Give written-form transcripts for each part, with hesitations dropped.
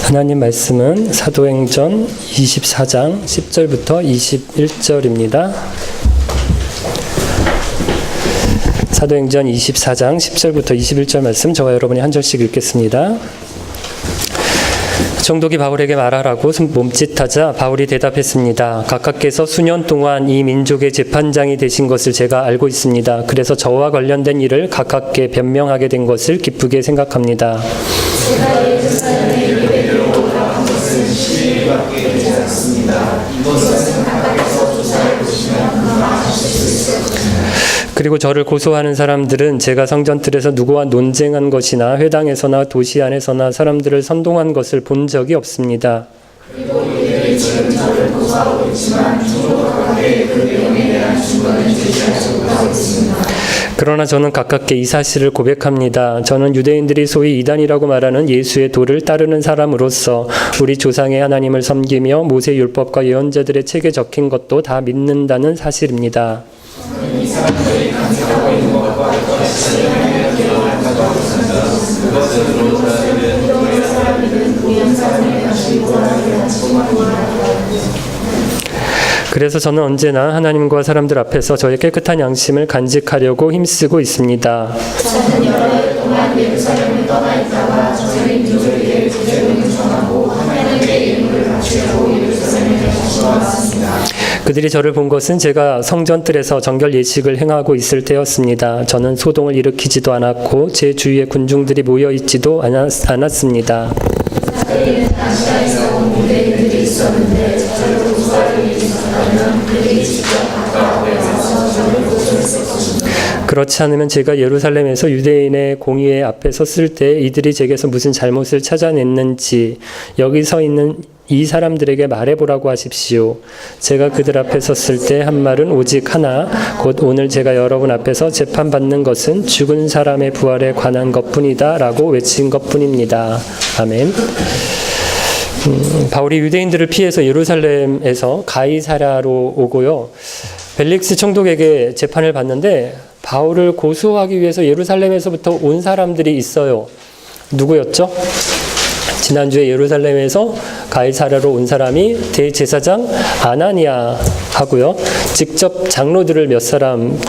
하나님 말씀은 사도행전 24장 10절부터 21절입니다. 사도행전 24장 10절부터 21절 말씀 저와 여러분이 한 절씩 읽겠습니다. 총독이 바울에게 말하라고 몸짓하자 바울이 대답했습니다. 각각께서 수년 동안 이 민족의 재판장이 되신 것을 제가 알고 있습니다. 그래서 저와 관련된 일을 가깝게 변명하게 된 것을 기쁘게 생각합니다. 제가 예루살렘에 예배드리러 올라간 것은 시일밖에 되지 않습니다. 이것은 각각께서 조사해 보시면 금방 아실 수 있을 것입니다. 그리고 저를 고소하는 사람들은 제가 성전뜰에서 누구와 논쟁한 것이나 회당에서나 도시 안에서나 사람들을 선동한 것을 본 적이 없습니다. 그리고 이들이 지금 저를 고소하고 있지만 조록하게 그 내용에 대한 증거는 제시하지 못하고 있습니다. 그러나 저는 가깝게 이 사실을 고백합니다. 저는 유대인들이 소위 이단이라고 말하는 예수의 도를 따르는 사람으로서 우리 조상의 하나님을 섬기며 모세 율법과 예언자들의 책에 적힌 것도 다 믿는다는 사실입니다. 이 사람들이 간직하고 있는 것과 같이 그래서 저는 언제나 하나님과 사람들 앞에서 저의 깨끗한 양심을 간직하려고 힘쓰고 있습니다. 저는 여러 해 동안 예루살렘을 떠나 있다가 저희 민족에게 구제를 전하고 하나님의 이름을 바치려고 예루살렘에 다시 왔습니다. 그들이 저를 본 것은 제가 성전뜰에서 정결 예식을 행하고 있을 때였습니다. 저는 소동을 일으키지도 않았고 제 주위에 군중들이 모여 있지도 않았습니다. 사도행전 안시아에서 온 유대인들이 있었는데 저를 고소하기 위해서라면 그들이 직접 가까이 와서 저를 고소했을 것입니다. 그렇지 않으면 제가 예루살렘에서 유대인의 공의회 앞에 섰을 때 이들이 제게서 무슨 잘못을 찾아냈는지 여기 서 있는 이 사람들에게 말해보라고 하십시오. 제가 그들 앞에 섰을 때 한 말은 오직 하나, 곧 오늘 제가 여러분 앞에서 재판받는 것은 죽은 사람의 부활에 관한 것뿐이다 라고 외친 것뿐입니다. 아멘. 바울이 유대인들을 피해서 예루살렘에서 가이사랴로 오고요. 벨릭스 총독에게 재판을 받는데 바울을 고소하기 위해서 예루살렘에서부터 온 사람들이 있어요. 누구였죠? 지난주에 예루살렘에서 가이사랴로 온 사람이 대제사장 아나니아 하고요. 직접 장로들을 몇 사람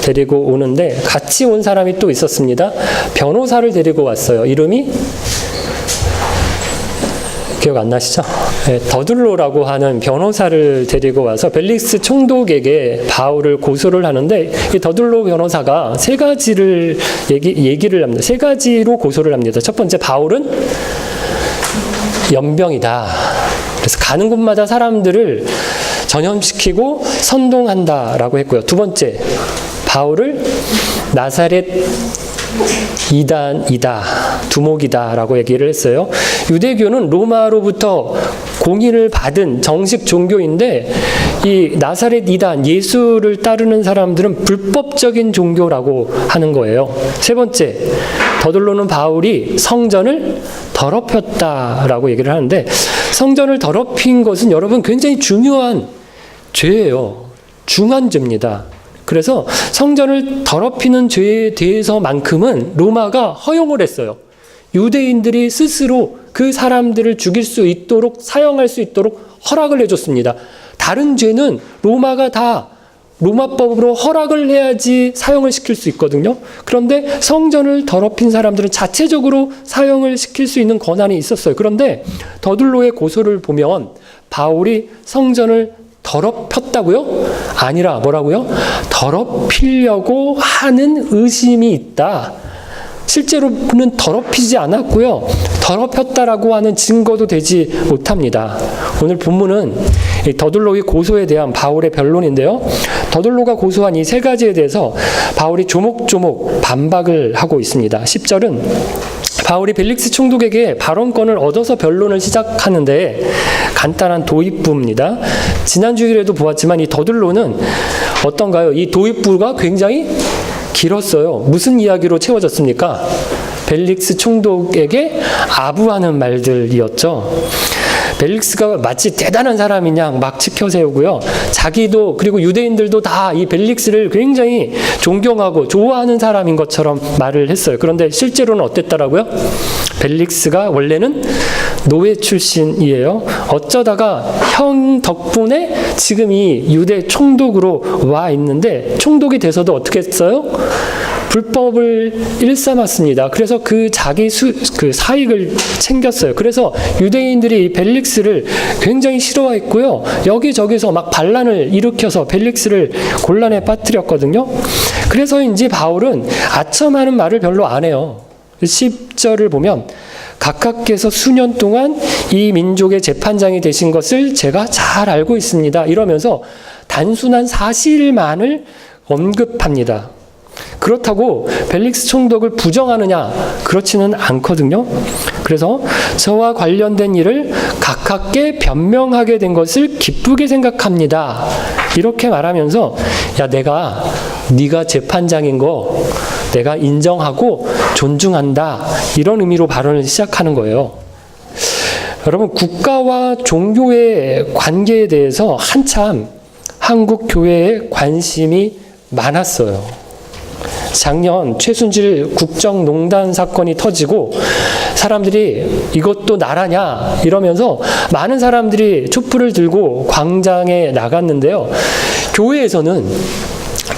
데리고 오는데 같이 온 사람이 또 있었습니다. 변호사를 데리고 왔어요. 이름이 기억 안 나시죠? 네, 더둘로라고 하는 변호사를 데리고 와서 벨릭스 총독에게 바울을 고소를 하는데 이 더둘로 변호사가 세 가지를 얘기를 합니다. 세 가지로 고소를 합니다. 첫 번째, 바울은 연병이다. 그래서 가는 곳마다 사람들을 전염시키고 선동한다라고 했고요. 두 번째, 바울을 나사렛 이단이다, 두목이다라고 얘기를 했어요. 유대교는 로마로부터 공인을 받은 정식 종교인데 이 나사렛 이단, 예수를 따르는 사람들은 불법적인 종교라고 하는 거예요. 세 번째, 더둘로는 바울이 성전을 더럽혔다라고 얘기를 하는데 성전을 더럽힌 것은 여러분 굉장히 중요한 죄예요. 중한 죄입니다. 그래서 성전을 더럽히는 죄에 대해서만큼은 로마가 허용을 했어요. 유대인들이 스스로 그 사람들을 죽일 수 있도록, 사형할 수 있도록 허락을 해줬습니다. 다른 죄는 로마가 다 로마법으로 허락을 해야지 사형을 시킬 수 있거든요. 그런데 성전을 더럽힌 사람들은 자체적으로 사형을 시킬 수 있는 권한이 있었어요. 그런데 더둘로의 고소를 보면 바울이 성전을 더럽혔다고요? 아니라 뭐라고요? 더럽히려고 하는 의심이 있다. 실제로는 더럽히지 않았고요. 더럽혔다라고 하는 증거도 되지 못합니다. 오늘 본문은 더둘로의 고소에 대한 바울의 변론인데요. 더둘로가 고소한 이 세 가지에 대해서 바울이 조목조목 반박을 하고 있습니다. 10절은 바울이 벨릭스 총독에게 발언권을 얻어서 변론을 시작하는데 간단한 도입부입니다. 지난 주일에도 보았지만 이 더둘로는 어떤가요? 이 도입부가 굉장히 길었어요. 무슨 이야기로 채워졌습니까? 벨릭스 총독에게 아부하는 말들이었죠. 벨릭스가 마치 대단한 사람인 양 막 치켜세우고요. 자기도 그리고 유대인들도 다 이 벨릭스를 굉장히 존경하고 좋아하는 사람인 것처럼 말을 했어요. 그런데 실제로는 어땠더라고요? 벨릭스가 원래는 노예 출신이에요. 어쩌다가 형 덕분에 지금 이 유대 총독으로 와 있는데, 총독이 돼서도 어떻게 했어요? 불법을 일삼았습니다. 그래서 그 자기 그 사익을 챙겼어요. 그래서 유대인들이 벨릭스를 굉장히 싫어했고요. 여기저기서 막 반란을 일으켜서 벨릭스를 곤란에 빠뜨렸거든요. 그래서인지 바울은 아첨하는 말을 별로 안 해요. 10절을 보면 각하께서 수년 동안 이 민족의 재판장이 되신 것을 제가 잘 알고 있습니다. 이러면서 단순한 사실만을 언급합니다. 그렇다고 벨릭스 총독을 부정하느냐? 그렇지는 않거든요. 그래서 저와 관련된 일을 각하께 변명하게 된 것을 기쁘게 생각합니다. 이렇게 말하면서 야, 네가 재판장인 거 내가 인정하고 존중한다. 이런 의미로 발언을 시작하는 거예요. 여러분, 국가와 종교의 관계에 대해서 한참 한국 교회에 관심이 많았어요. 작년 최순실 국정농단 사건이 터지고 사람들이 이것도 나라냐 이러면서 많은 사람들이 촛불을 들고 광장에 나갔는데요. 교회에서는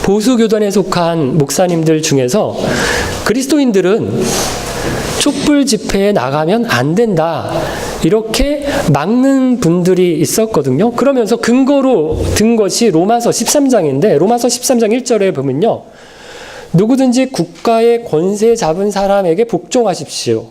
보수교단에 속한 목사님들 중에서 그리스도인들은 촛불 집회에 나가면 안 된다, 이렇게 막는 분들이 있었거든요. 그러면서 근거로 든 것이 로마서 13장인데 로마서 13장 1절에 보면요, 누구든지 국가의 권세 잡은 사람에게 복종하십시오.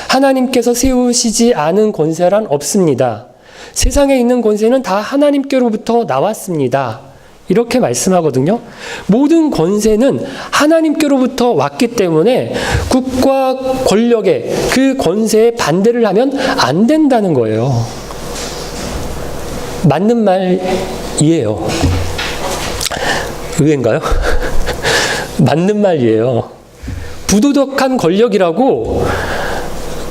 하나님께서 세우시지 않은 권세란 없습니다. 세상에 있는 권세는 다 하나님께로부터 나왔습니다. 이렇게 말씀하거든요. 모든 권세는 하나님께로부터 왔기 때문에 국가 권력의 그 권세에 반대를 하면 안 된다는 거예요. 맞는 말이에요. 의외인가요? 맞는 말이에요. 부도덕한 권력이라고,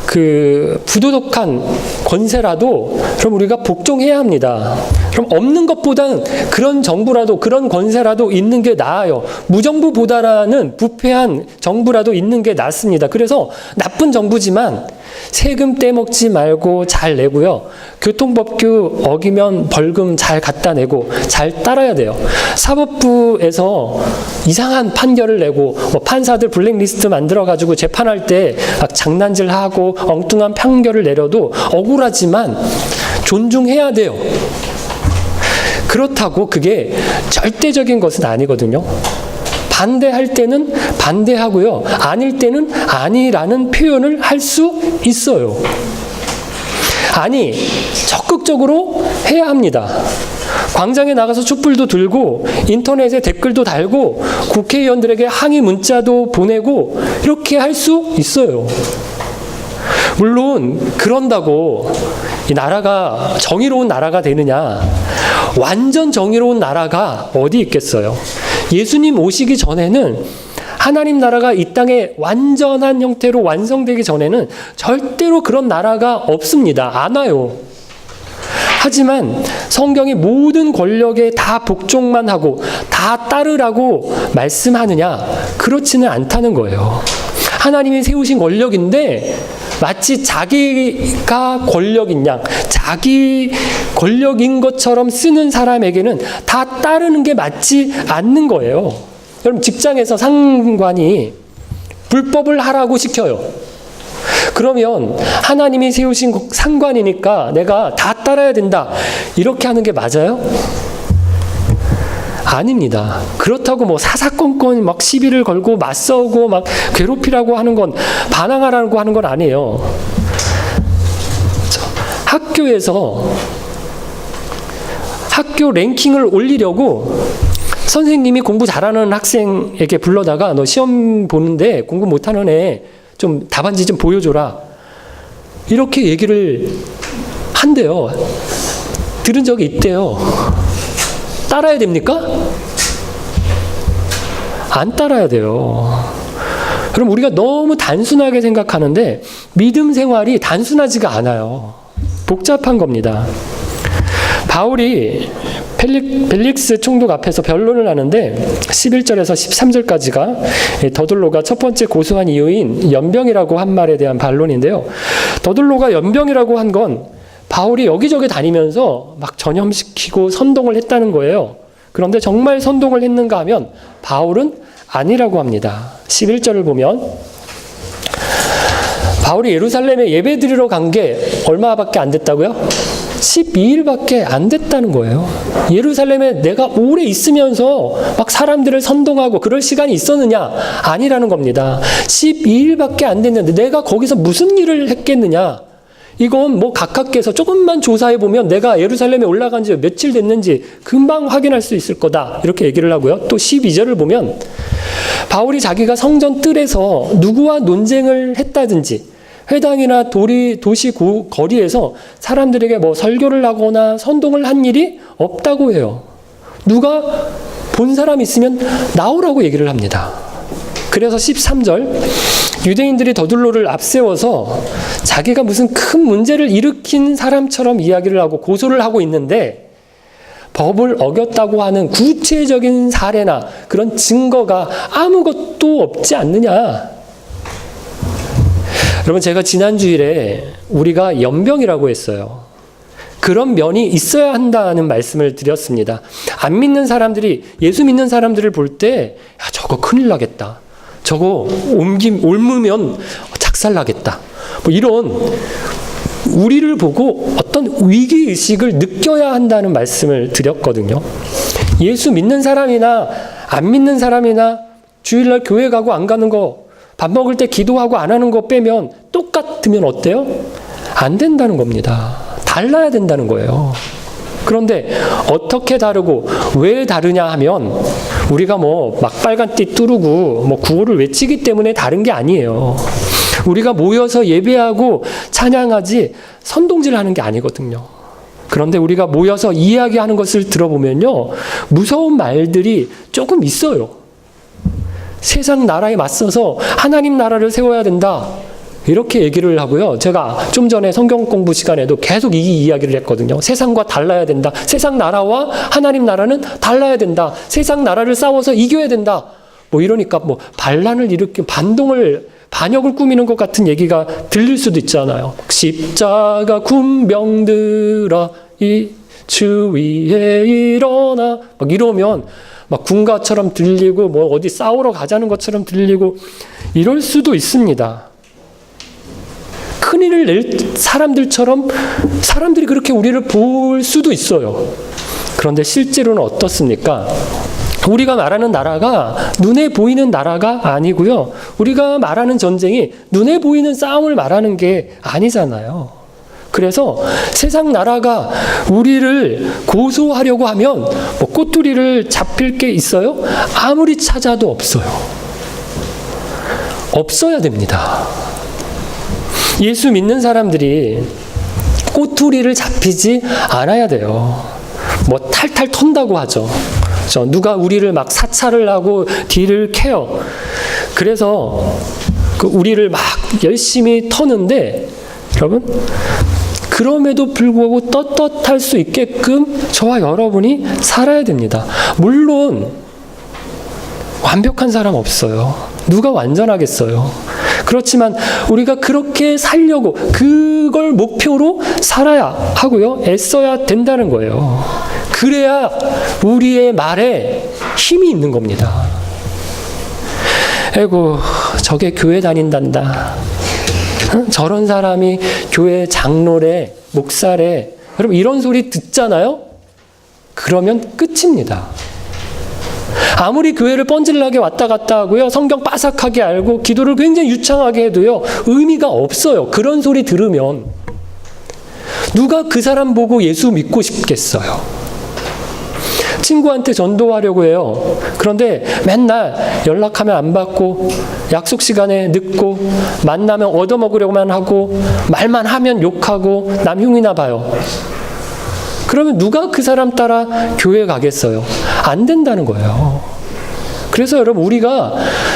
그 부도덕한 권세라도 그럼 우리가 복종해야 합니다. 그럼 없는 것보다는 그런 정부라도, 그런 권세라도 있는 게 나아요. 무정부보다는 부패한 정부라도 있는 게 낫습니다. 그래서 나쁜 정부지만 세금 떼먹지 말고 잘 내고요. 교통법규 어기면 벌금 잘 갖다 내고 잘 따라야 돼요. 사법부에서 이상한 판결을 내고 판사들 블랙리스트 만들어가지고 재판할 때 막 장난질하고 엉뚱한 판결을 내려도 억울하지만 존중해야 돼요. 그렇다고 그게 절대적인 것은 아니거든요. 반대할 때는 반대하고요. 아닐 때는 아니라는 표현을 할 수 있어요. 아니, 적극적으로 해야 합니다. 광장에 나가서 촛불도 들고 인터넷에 댓글도 달고 국회의원들에게 항의 문자도 보내고 이렇게 할 수 있어요. 물론 그런다고 이 나라가 정의로운 나라가 되느냐? 완전 정의로운 나라가 어디 있겠어요? 예수님 오시기 전에는, 하나님 나라가 이 땅에 완전한 형태로 완성되기 전에는 절대로 그런 나라가 없습니다. 안 와요. 하지만 성경이 모든 권력에 다 복종만 하고 다 따르라고 말씀하느냐? 그렇지는 않다는 거예요. 하나님이 세우신 권력인데 마치 자기가 권력인 양, 자기 권력인 것처럼 쓰는 사람에게는 다 따르는 게 맞지 않는 거예요. 여러분, 직장에서 상관이 불법을 하라고 시켜요. 그러면 하나님이 세우신 상관이니까 내가 다 따라야 된다, 이렇게 하는 게 맞아요? 아닙니다. 그렇다고 뭐 사사건건 막 시비를 걸고 맞서고 막 괴롭히라고 하는 건, 반항하라고 하는 건 아니에요. 학교에서 학교 랭킹을 올리려고 선생님이 공부 잘하는 학생에게 불러다가 너 시험 보는데 공부 못하는 애 좀 답안지 좀 보여줘라, 이렇게 얘기를 한대요. 들은 적이 있대요. 따라야 됩니까? 안 따라야 돼요. 그럼 우리가 너무 단순하게 생각하는데 믿음 생활이 단순하지가 않아요. 복잡한 겁니다. 바울이 벨릭스 총독 앞에서 변론을 하는데 11절에서 13절까지가 더들로가 첫 번째 고소한 이유인 연병이라고 한 말에 대한 반론인데요. 더들로가 연병이라고 한 건 바울이 여기저기 다니면서 막 전염시키고 선동을 했다는 거예요. 그런데 정말 선동을 했는가 하면 바울은 아니라고 합니다. 11절을 보면 바울이 예루살렘에 예배 드리러 간 게 얼마밖에 안 됐다고요? 12일밖에 안 됐다는 거예요. 예루살렘에 내가 오래 있으면서 막 사람들을 선동하고 그럴 시간이 있었느냐? 아니라는 겁니다. 12일밖에 안 됐는데 내가 거기서 무슨 일을 했겠느냐? 이건 뭐 각하께서 조금만 조사해 보면 내가 예루살렘에 올라간 지 며칠 됐는지 금방 확인할 수 있을 거다. 이렇게 얘기를 하고요. 또 12절을 보면 바울이 자기가 성전 뜰에서 누구와 논쟁을 했다든지 회당이나 도시 거리에서 사람들에게 뭐 설교를 하거나 선동을 한 일이 없다고 해요. 누가 본 사람 있으면 나오라고 얘기를 합니다. 그래서 13절 유대인들이 더들로를 앞세워서 자기가 무슨 큰 문제를 일으킨 사람처럼 이야기를 하고 고소를 하고 있는데 법을 어겼다고 하는 구체적인 사례나 그런 증거가 아무것도 없지 않느냐. 여러분, 제가 지난 주일에 우리가 연병이라고 했어요. 그런 면이 있어야 한다는 말씀을 드렸습니다. 안 믿는 사람들이 예수 믿는 사람들을 볼 때 저거 큰일 나겠다. 저거 옮으면 작살나겠다. 뭐 이런 우리를 보고 어떤 위기의식을 느껴야 한다는 말씀을 드렸거든요. 예수 믿는 사람이나 안 믿는 사람이나 주일날 교회 가고 안 가는 거, 밥 먹을 때 기도하고 안 하는 거 빼면 똑같으면 어때요? 안 된다는 겁니다. 달라야 된다는 거예요. 그런데 어떻게 다르고 왜 다르냐 하면 우리가 뭐 막 빨간띠 뚜르고 뭐 구호를 외치기 때문에 다른 게 아니에요. 우리가 모여서 예배하고 찬양하지 선동질하는 게 아니거든요. 그런데 우리가 모여서 이야기하는 것을 들어보면요, 무서운 말들이 조금 있어요. 세상 나라에 맞서서 하나님 나라를 세워야 된다. 이렇게 얘기를 하고요. 제가 좀 전에 성경 공부 시간에도 계속 이 이야기를 했거든요. 세상과 달라야 된다. 세상 나라와 하나님 나라는 달라야 된다. 세상 나라를 싸워서 이겨야 된다. 뭐 이러니까 뭐 반란을 일으킨 반역을 꾸미는 것 같은 얘기가 들릴 수도 있잖아요. 십자가 군병들아 이 주위에 일어나 막 이러면 막 군가처럼 들리고 뭐 어디 싸우러 가자는 것처럼 들리고 이럴 수도 있습니다. 큰일을 낼 사람들처럼 사람들이 그렇게 우리를 볼 수도 있어요. 그런데 실제로는 어떻습니까? 우리가 말하는 나라가 눈에 보이는 나라가 아니고요. 우리가 말하는 전쟁이 눈에 보이는 싸움을 말하는 게 아니잖아요. 그래서 세상 나라가 우리를 고소하려고 하면 뭐 꼬투리를 잡힐 게 있어요? 아무리 찾아도 없어요. 없어야 됩니다. 예수 믿는 사람들이 꼬투리를 잡히지 않아야 돼요. 뭐 탈탈 턴다고 하죠. 누가 우리를 막 사찰을 하고 뒤를 캐요. 그래서 우리를 막 열심히 터는데 여러분, 그럼에도 불구하고 떳떳할 수 있게끔 저와 여러분이 살아야 됩니다. 물론 완벽한 사람 없어요. 누가 완전하겠어요. 그렇지만 우리가 그렇게 살려고 그걸 목표로 살아야 하고요. 애써야 된다는 거예요. 그래야 우리의 말에 힘이 있는 겁니다. 아이고, 저게 교회 다닌단다. 저런 사람이 교회 장로래, 목사래. 여러분 이런 소리 듣잖아요? 그러면 끝입니다. 아무리 교회를 뻔질나게 왔다 갔다 하고요, 성경 빠삭하게 알고 기도를 굉장히 유창하게 해도요, 의미가 없어요. 그런 소리 들으면 누가 그 사람 보고 예수 믿고 싶겠어요? 친구한테 전도하려고 해요. 그런데 맨날 연락하면 안 받고 약속 시간에 늦고 만나면 얻어먹으려고만 하고 말만 하면 욕하고 남 흉이나 봐요. 그러면 누가 그 사람 따라 교회 가겠어요? 안 된다는 거예요. 그래서 여러분 우리가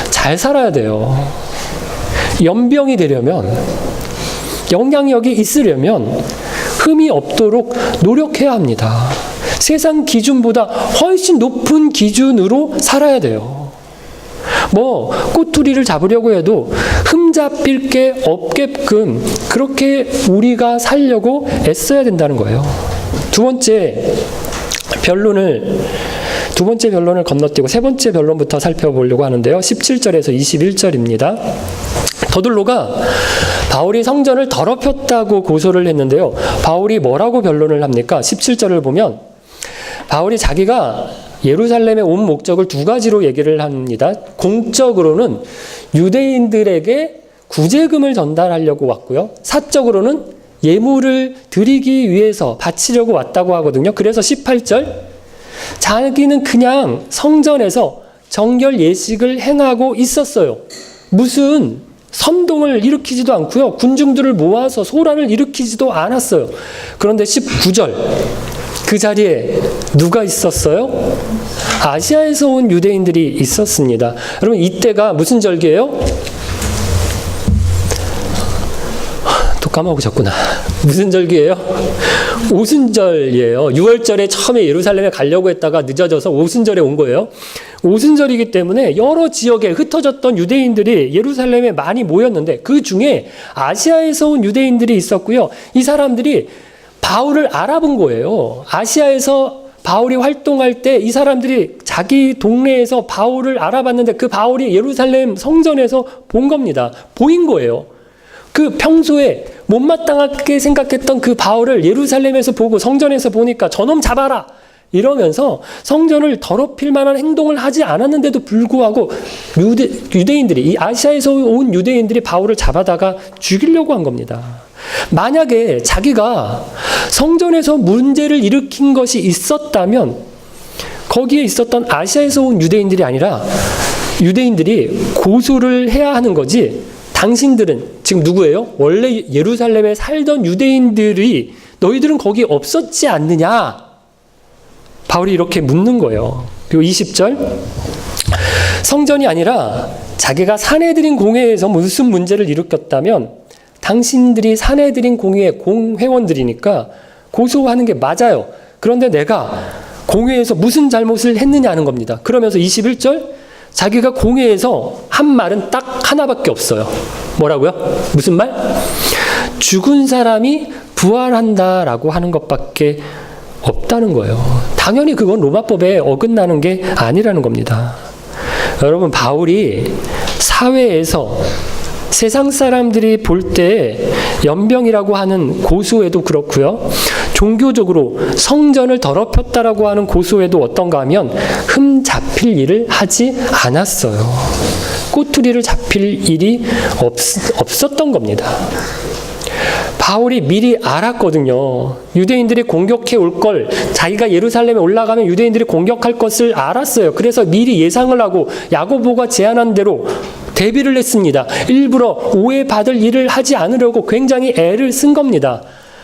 잘 살아야 돼요. 연병이 되려면, 영향력이 있으려면 흠이 없도록 노력해야 합니다. 세상 기준보다 훨씬 높은 기준으로 살아야 돼요. 뭐 꼬투리를 잡으려고 해도 흠 잡힐 게 없게끔 그렇게 우리가 살려고 애써야 된다는 거예요. 두 번째 변론을 건너뛰고 세 번째 변론부터 살펴보려고 하는데요. 17절에서 21절입니다. 더들로가 바울이 성전을 더럽혔다고 고소를 했는데요. 바울이 뭐라고 변론을 합니까? 17절을 보면 바울이 자기가 예루살렘에 온 목적을 두 가지로 얘기를 합니다. 공적으로는 유대인들에게 구제금을 전달하려고 왔고요. 사적으로는 예물을 드리기 위해서 바치려고 왔다고 하거든요. 그래서 18절, 자기는 그냥 성전에서 정결 예식을 행하고 있었어요. 무슨 선동을 일으키지도 않고요. 군중들을 모아서 소란을 일으키지도 않았어요. 그런데 19절, 그 자리에 누가 있었어요? 아시아에서 온 유대인들이 있었습니다. 여러분, 이때가 무슨 절기예요? 또 까먹으셨구나. 무슨 절기예요? 오순절이에요. 6월절에 처음에 예루살렘에 가려고 했다가 늦어져서 오순절에 온 거예요. 오순절이기 때문에 여러 지역에 흩어졌던 유대인들이 예루살렘에 많이 모였는데 그 중에 아시아에서 온 유대인들이 있었고요. 이 사람들이 바울을 알아본 거예요. 아시아에서 바울이 활동할 때 이 사람들이 자기 동네에서 바울을 알아봤는데 그 바울이 예루살렘 성전에서 본 겁니다. 보인 거예요. 그 평소에 못마땅하게 생각했던 그 바울을 예루살렘에서 보고 성전에서 보니까 저놈 잡아라! 이러면서 성전을 더럽힐 만한 행동을 하지 않았는데도 불구하고 유대인들이, 이 아시아에서 온 유대인들이 바울을 잡아다가 죽이려고 한 겁니다. 만약에 자기가 성전에서 문제를 일으킨 것이 있었다면 거기에 있었던 아시아에서 온 유대인들이 아니라 유대인들이 고소를 해야 하는 거지, 당신들은 지금 누구예요? 원래 예루살렘에 살던 유대인들이 너희들은 거기 없었지 않느냐? 바울이 이렇게 묻는 거예요. 그리고 20절, 성전이 아니라 자기가 사내들인 공회에서 무슨 문제를 일으켰다면 당신들이 사내들인 공회의 공회원들이니까 고소하는 게 맞아요. 그런데 내가 공회에서 무슨 잘못을 했느냐 하는 겁니다. 그러면서 21절, 자기가 공회에서 한 말은 딱 하나밖에 없어요. 뭐라고요? 무슨 말? 죽은 사람이 부활한다라고 하는 것밖에 없다는 거예요. 당연히 그건 로마법에 어긋나는 게 아니라는 겁니다. 여러분, 바울이 사회에서 세상 사람들이 볼 때 연병이라고 하는 고소에도 그렇고요. 종교적으로 성전을 더럽혔다라고 하는 고소에도 어떤가 하면 흠 잡힐 일을 하지 않았어요. 꼬투리를 잡힐 일이 없었던 겁니다. 바울이 미리 알았거든요. 유대인들이 공격해 올 걸, 자기가 예루살렘에 올라가면 유대인들이 공격할 것을 알았어요. 그래서 미리 예상을 하고 야고보가 제안한 대로 대비를 했습니다. 일부러 오해받을 일을 하지 않으려고 굉장히 애를 쓴 겁니다.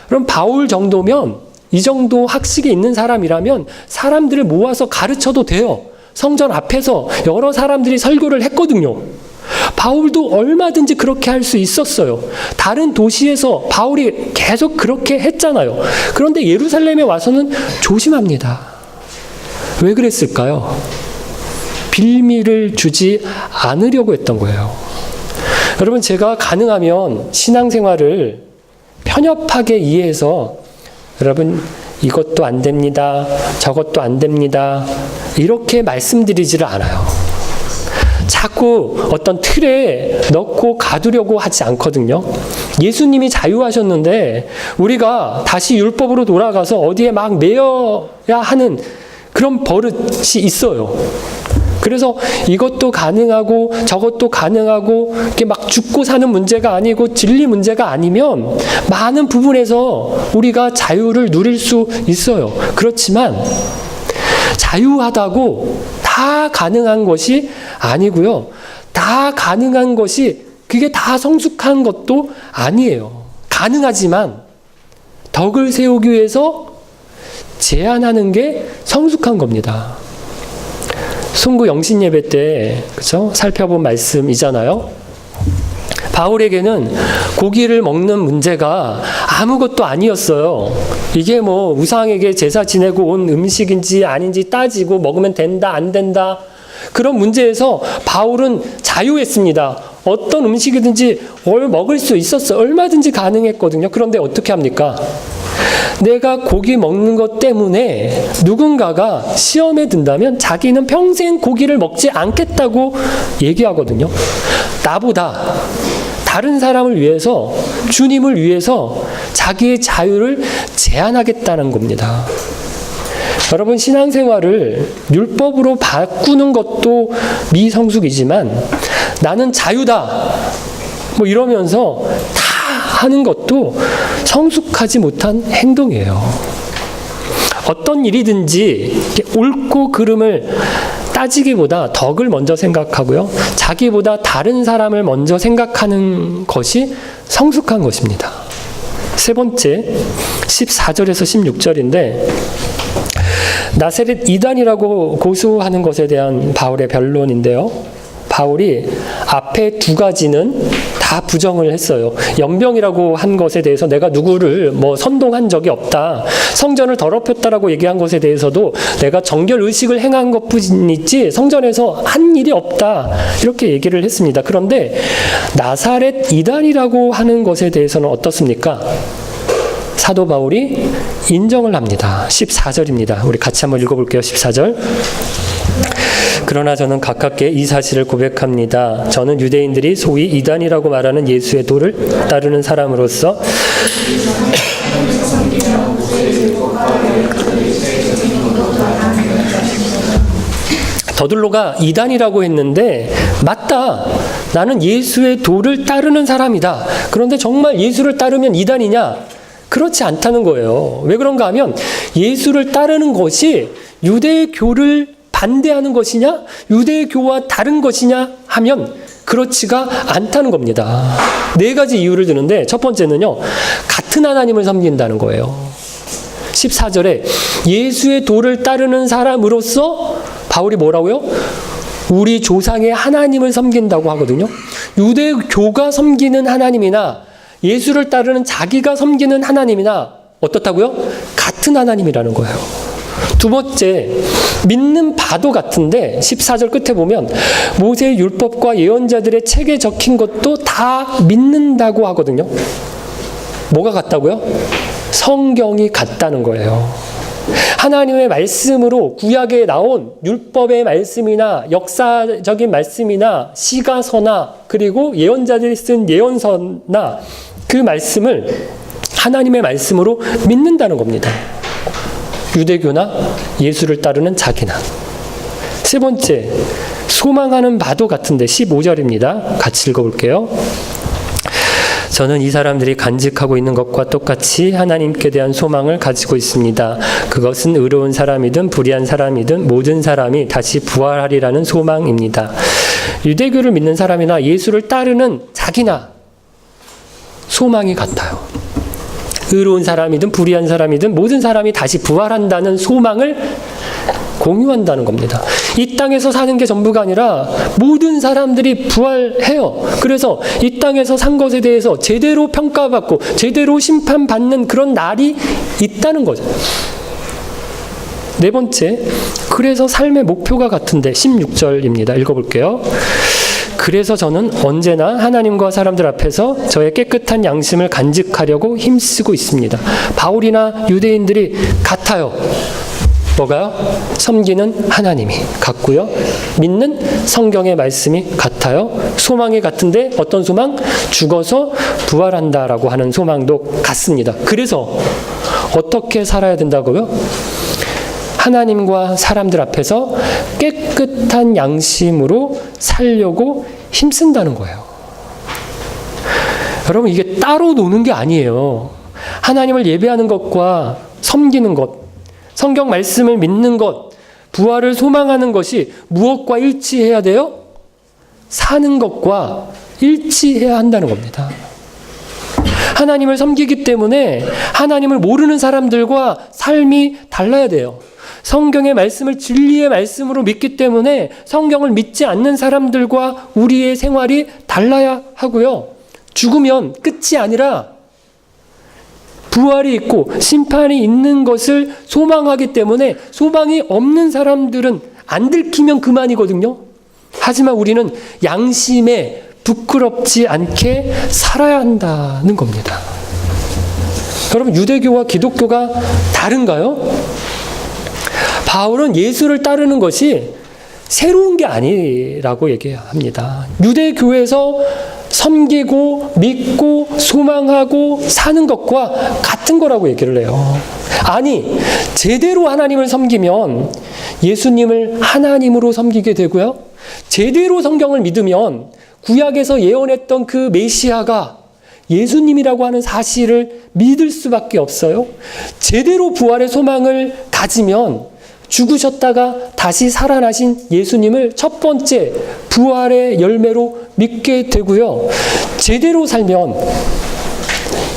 그럼 바울 정도면, 이 정도 학식이 있는 사람이라면 사람들을 모아서 가르쳐도 돼요. 성전 앞에서 여러 사람들이 설교를 했거든요. 바울도 얼마든지 그렇게 할 수 있었어요. 다른 도시에서 바울이 계속 그렇게 했잖아요. 그런데 예루살렘에 와서는 조심합니다. 왜 그랬을까요? 빌미를 주지 않으려고 했던 거예요. 여러분, 제가 가능하면 신앙생활을 편협하게 이해해서 여러분 이것도 안 됩니다, 저것도 안 됩니다, 이렇게 말씀드리지를 않아요. 자꾸 어떤 틀에 넣고 가두려고 하지 않거든요. 예수님이 자유하셨는데 우리가 다시 율법으로 돌아가서 어디에 막 매여야 하는 그런 버릇이 있어요. 그래서 이것도 가능하고 저것도 가능하고 이렇게 막 죽고 사는 문제가 아니고 진리 문제가 아니면 많은 부분에서 우리가 자유를 누릴 수 있어요. 그렇지만 자유하다고 다 가능한 것이 아니고요. 다 가능한 것이 그게 다 성숙한 것도 아니에요. 가능하지만 덕을 세우기 위해서 제한하는 게 성숙한 겁니다. 송구 영신 예배 때, 그렇죠? 살펴본 말씀이잖아요. 바울에게는 고기를 먹는 문제가 아무것도 아니었어요. 이게 뭐 우상에게 제사 지내고 온 음식인지 아닌지 따지고 먹으면 된다 안 된다 그런 문제에서 바울은 자유했습니다. 어떤 음식이든지 먹을 수 있었어요. 얼마든지 가능했거든요. 그런데 어떻게 합니까? 내가 고기 먹는 것 때문에 누군가가 시험에 든다면 자기는 평생 고기를 먹지 않겠다고 얘기하거든요. 나보다 다른 사람을 위해서, 주님을 위해서 자기의 자유를 제한하겠다는 겁니다. 여러분, 신앙생활을 율법으로 바꾸는 것도 미성숙이지만 나는 자유다 뭐 이러면서 다 하는 것도 성숙하지 못한 행동이에요. 어떤 일이든지 옳고 그름을 따지기보다 덕을 먼저 생각하고요. 자기보다 다른 사람을 먼저 생각하는 것이 성숙한 것입니다. 세 번째, 14절에서 16절인데 나사렛 이단이라고 고소하는 것에 대한 바울의 변론인데요. 바울이 앞에 두 가지는 다 부정을 했어요. 연병이라고 한 것에 대해서 내가 누구를 선동한 적이 없다. 성전을 더럽혔다라고 얘기한 것에 대해서도 내가 정결 의식을 행한 것뿐이지 성전에서 한 일이 없다. 이렇게 얘기를 했습니다. 그런데 나사렛 이단이라고 하는 것에 대해서는 어떻습니까? 사도 바울이 인정을 합니다. 14절입니다. 우리 같이 한번 읽어볼게요. 14절. 그러나 저는 가깝게 이 사실을 고백합니다. 저는 유대인들이 소위 이단이라고 말하는 예수의 도를 따르는 사람으로서 더들로가 이단이라고 했는데 맞다. 나는 예수의 도를 따르는 사람이다. 그런데 정말 예수를 따르면 이단이냐? 그렇지 않다는 거예요. 왜 그런가 하면 예수를 따르는 것이 유대교를 반대하는 것이냐? 유대교와 다른 것이냐? 하면 그렇지가 않다는 겁니다. 네 가지 이유를 드는데 첫 번째는요. 같은 하나님을 섬긴다는 거예요. 14절에 예수의 도를 따르는 사람으로서 바울이 뭐라고요? 우리 조상의 하나님을 섬긴다고 하거든요. 유대교가 섬기는 하나님이나 예수를 따르는 자기가 섬기는 하나님이나 어떻다고요? 같은 하나님이라는 거예요. 두 번째, 믿는 바도 같은데 14절 끝에 보면 모세의 율법과 예언자들의 책에 적힌 것도 다 믿는다고 하거든요. 뭐가 같다고요? 성경이 같다는 거예요. 하나님의 말씀으로 구약에 나온 율법의 말씀이나 역사적인 말씀이나 시가서나 그리고 예언자들이 쓴 예언서나 그 말씀을 하나님의 말씀으로 믿는다는 겁니다. 유대교나 예수를 따르는 자기나. 세 번째, 소망하는 바도 같은데 15절입니다. 같이 읽어볼게요. 저는 이 사람들이 간직하고 있는 것과 똑같이 하나님께 대한 소망을 가지고 있습니다. 그것은 의로운 사람이든 불의한 사람이든 모든 사람이 다시 부활하리라는 소망입니다. 유대교를 믿는 사람이나 예수를 따르는 자기나 소망이 같아요. 의로운 사람이든 불의한 사람이든 모든 사람이 다시 부활한다는 소망을 공유한다는 겁니다. 이 땅에서 사는 게 전부가 아니라 모든 사람들이 부활해요. 그래서 이 땅에서 산 것에 대해서 제대로 평가받고 제대로 심판받는 그런 날이 있다는 거죠. 네 번째, 그래서 삶의 목표가 같은데 16절입니다. 읽어볼게요. 그래서 저는 언제나 하나님과 사람들 앞에서 저의 깨끗한 양심을 간직하려고 힘쓰고 있습니다. 바울이나 유대인들이 같아요. 뭐가요? 섬기는 하나님이 같고요. 믿는 성경의 말씀이 같아요. 소망이 같은데 어떤 소망? 죽어서 부활한다라고 하는 소망도 같습니다. 그래서 어떻게 살아야 된다고요? 하나님과 사람들 앞에서 깨끗한 양심으로 살려고 힘쓴다는 거예요. 여러분, 이게 따로 노는 게 아니에요. 하나님을 예배하는 것과 섬기는 것, 성경 말씀을 믿는 것, 부활을 소망하는 것이 무엇과 일치해야 돼요? 사는 것과 일치해야 한다는 겁니다. 하나님을 섬기기 때문에 하나님을 모르는 사람들과 삶이 달라야 돼요. 성경의 말씀을 진리의 말씀으로 믿기 때문에 성경을 믿지 않는 사람들과 우리의 생활이 달라야 하고요. 죽으면 끝이 아니라 부활이 있고 심판이 있는 것을 소망하기 때문에 소망이 없는 사람들은 안 들키면 그만이거든요. 하지만 우리는 양심에 부끄럽지 않게 살아야 한다는 겁니다. 여러분, 유대교와 기독교가 다른가요? 바울은 예수를 따르는 것이 새로운 게 아니라고 얘기합니다. 유대교에서 섬기고 믿고 소망하고 사는 것과 같은 거라고 얘기를 해요. 아니, 제대로 하나님을 섬기면 예수님을 하나님으로 섬기게 되고요. 제대로 성경을 믿으면 구약에서 예언했던 그 메시아가 예수님이라고 하는 사실을 믿을 수밖에 없어요. 제대로 부활의 소망을 가지면 죽으셨다가 다시 살아나신 예수님을 첫 번째 부활의 열매로 믿게 되고요. 제대로 살면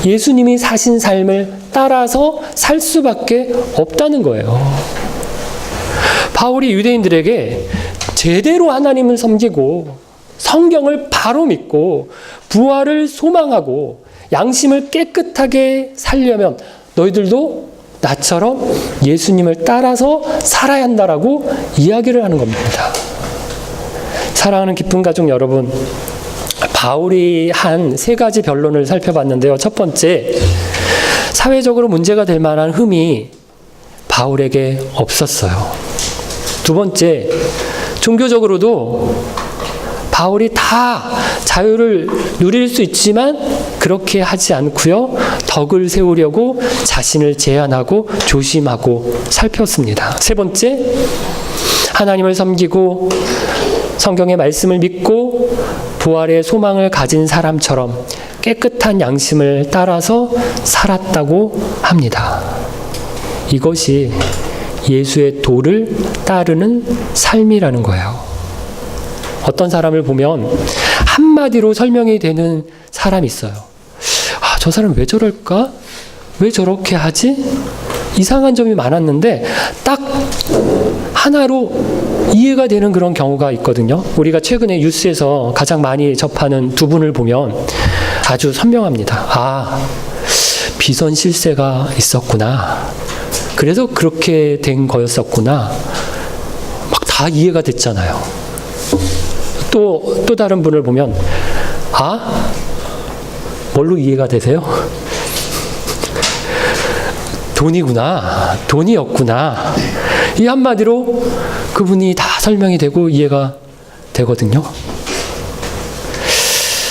예수님이 사신 삶을 따라서 살 수밖에 없다는 거예요. 바울이 유대인들에게 제대로 하나님을 섬기고 성경을 바로 믿고 부활을 소망하고 양심을 깨끗하게 살려면 너희들도 나처럼 예수님을 따라서 살아야 한다라고 이야기를 하는 겁니다. 사랑하는 기쁜 가족 여러분, 바울이 한 3가지 변론을 살펴봤는데요. 첫 번째, 사회적으로 문제가 될 만한 흠이 바울에게 없었어요. 두 번째, 종교적으로도 바울이 다 자유를 누릴 수 있지만 그렇게 하지 않고요. 덕을 세우려고 자신을 제한하고 조심하고 살폈습니다. 세 번째, 하나님을 섬기고 성경의 말씀을 믿고 부활의 소망을 가진 사람처럼 깨끗한 양심을 따라서 살았다고 합니다. 이것이 예수의 도를 따르는 삶이라는 거예요. 어떤 사람을 보면 한마디로 설명이 되는 사람이 있어요. 아, 저 사람 왜 저럴까? 왜 저렇게 하지? 이상한 점이 많았는데 딱 하나로 이해가 되는 그런 경우가 있거든요. 우리가 최근에 뉴스에서 가장 많이 접하는 두 분을 보면 아주 선명합니다. 아, 비선 실세가 있었구나. 그래서 그렇게 된 거였었구나. 막 다 이해가 됐잖아요. 또 다른 분을 보면 아? 뭘로 이해가 되세요? 돈이구나. 돈이었구나. 이 한마디로 그분이 다 설명이 되고 이해가 되거든요.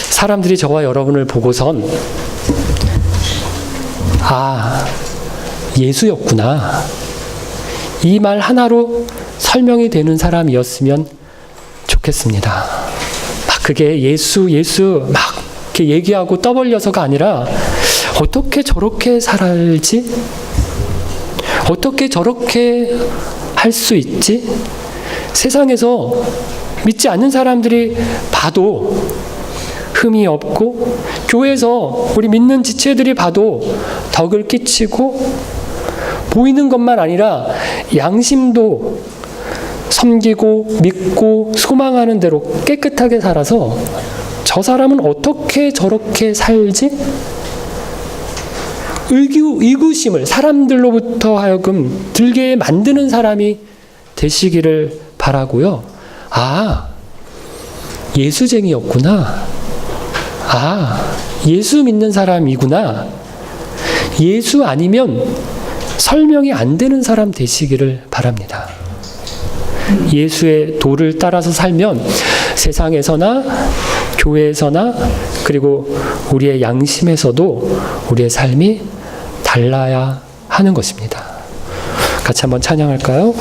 사람들이 저와 여러분을 보고선 아, 예수였구나. 이 말 하나로 설명이 되는 사람이었으면 좋겠습니다. 막 그게 예수 막 이렇게 얘기하고 떠벌려서가 아니라 어떻게 저렇게 살지? 어떻게 저렇게 할 수 있지? 세상에서 믿지 않는 사람들이 봐도 흠이 없고 교회에서 우리 믿는 지체들이 봐도 덕을 끼치고 보이는 것만 아니라 양심도 섬기고 믿고 소망하는 대로 깨끗하게 살아서 저 사람은 어떻게 저렇게 살지? 의구심을 사람들로부터 하여금 들게 만드는 사람이 되시기를 바라고요. 아, 예수쟁이였구나. 아, 예수 믿는 사람이구나. 예수 아니면 설명이 안 되는 사람 되시기를 바랍니다. 예수의 도를 따라서 살면 세상에서나 교회에서나 그리고 우리의 양심에서도 우리의 삶이 달라야 하는 것입니다. 같이 한번 찬양할까요?